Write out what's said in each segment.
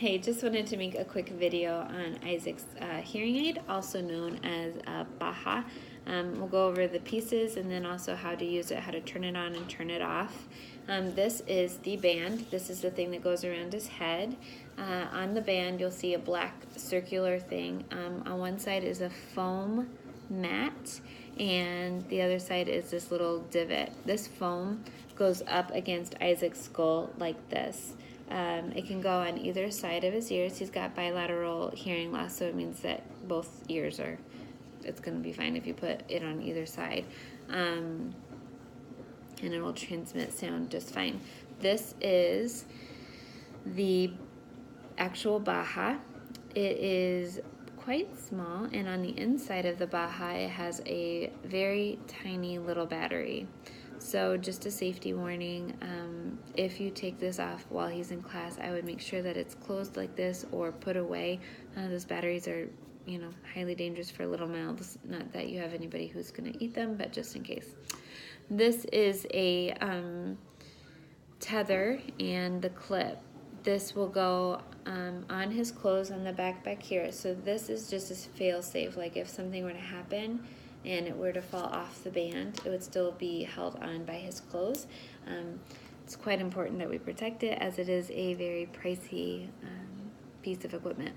Hey, just wanted to make a quick video on Isaac's hearing aid, also known as Baha. We'll go over the pieces and then also how to use it, how to turn it on and turn it off. This is the band. This is the thing that goes around his head. On the band, you'll see a black circular thing. On one side is a foam mat, and the other side is this little divot. This foam goes up against Isaac's skull like this. It can go on either side of his ears. He's got bilateral hearing loss, so it means that both ears are, it's going to be fine if you put it on either side. And it will transmit sound just fine. This is the actual Baha. It is quite small, and on the inside of the Baha it has a very tiny little battery. So just a safety warning, if you take this off while he's in class, I would make sure that it's closed like this or put away. Those batteries are, highly dangerous for little mouths. Not that you have anybody who's going to eat them, but just in case. This is a tether and the clip. This will go on his clothes on the back here. So this is just a fail-safe. Like if something were to happen and it were to fall off the band, it would still be held on by his clothes. It's quite important that we protect it, as it is a very pricey piece of equipment.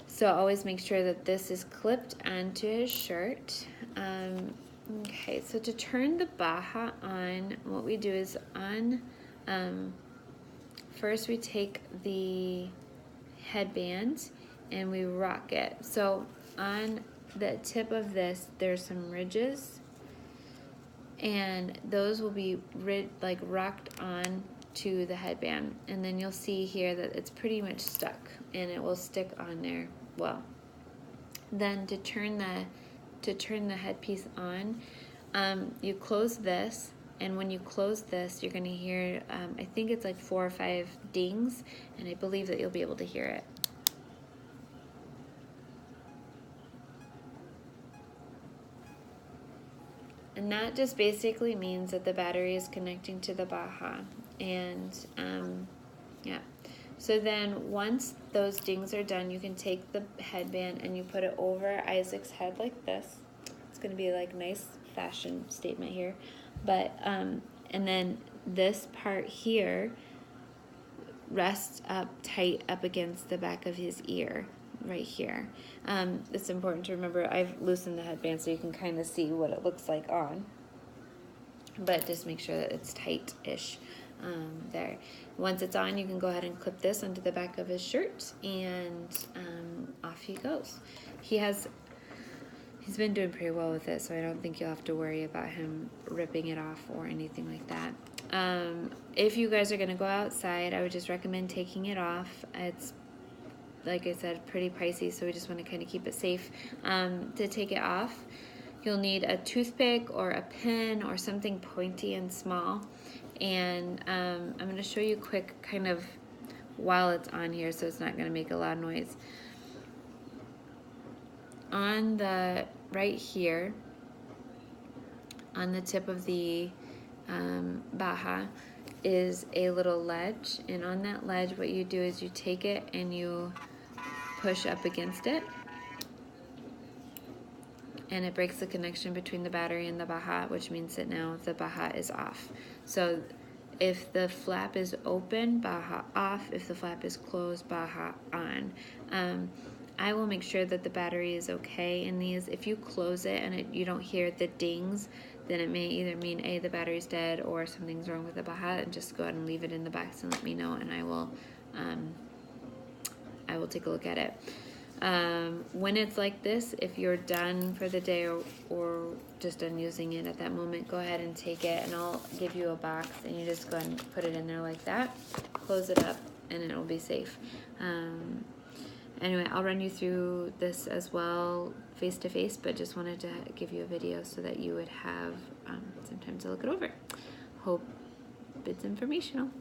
So always make sure that this is clipped onto his shirt. Okay, so to turn the Baha on, what we do is first we take the headband and we rock it. So on the tip of this, there's some ridges, and those will be rocked on to the headband, and then you'll see here that it's pretty much stuck and it will stick on there well. Then to turn the headpiece on, you close this, and when you close this, you're going to hear I think it's like 4 or 5 dings, and I believe that you'll be able to hear it. And that just basically means that the battery is connecting to the Baha. And yeah. So then once those dings are done, you can take the headband and you put it over Isaac's head like this. It's going to be like nice fashion statement here. But and then this part here rests up tight up against the back of his ear right here. It's important to remember, I've loosened the headband so you can kind of see what it looks like on, but just make sure that it's tight-ish there. Once it's on, you can go ahead and clip this onto the back of his shirt, and off he goes. He's been doing pretty well with it, so I don't think you'll have to worry about him ripping it off or anything like that. If you guys are going to go outside, I would just recommend taking it off. It's, like I said, pretty pricey, so we just want to kind of keep it safe. To take it off, you'll need a toothpick or a pin or something pointy and small. And I'm going to show you quick kind of while it's on here, so it's not going to make a loud noise. On the right here, on the tip of the Baha, is a little ledge, and on that ledge what you do is you take it and you push up against it, and it breaks the connection between the battery and the Baha, which means that now the Baha is off. So if the flap is open, Baha off. If the flap is closed, Baha on. I will make sure that the battery is okay in these. If you close it and you don't hear the dings, then it may either mean A, the battery's dead, or something's wrong with the Baha, and just go ahead and leave it in the box and let me know, and I will take a look at it. When it's like this, if you're done for the day or just done using it at that moment, go ahead and take it, and I'll give you a box, and you just go ahead and put it in there like that, close it up, and it'll be safe. Anyway, I'll run you through this as well face to face, but just wanted to give you a video so that you would have some time to look it over. Hope it's informational.